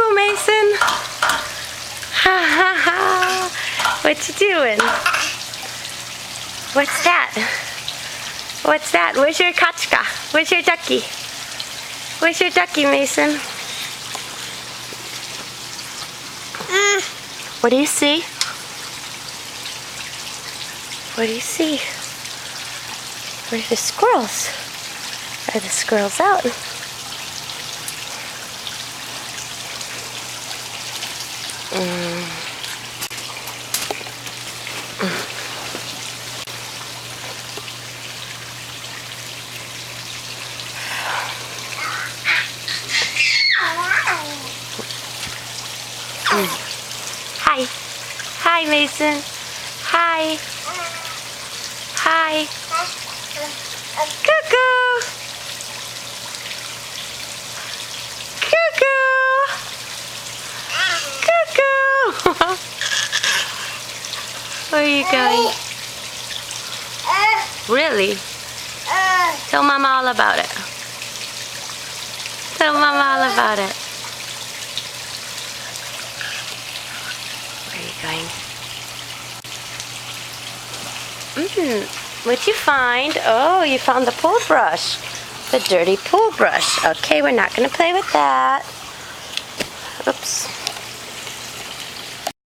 Cuckoo, Mason. Ha ha ha. What you doing? What's that? What's that? Where's your kachka? Where's your ducky? Where's your ducky, Mason? What do you see? What do you see? Where are the squirrels? Are the squirrels out? Hi. Hi, Mason. Hi. Hi. Cuckoo. Cuckoo. Cuckoo. Where are you going? Really? Tell Mama all about it. Tell Mama all about it. Where are you going? What'd you find? Oh, you found the pool brush. The dirty pool brush. Okay, we're not going to play with that. Oops.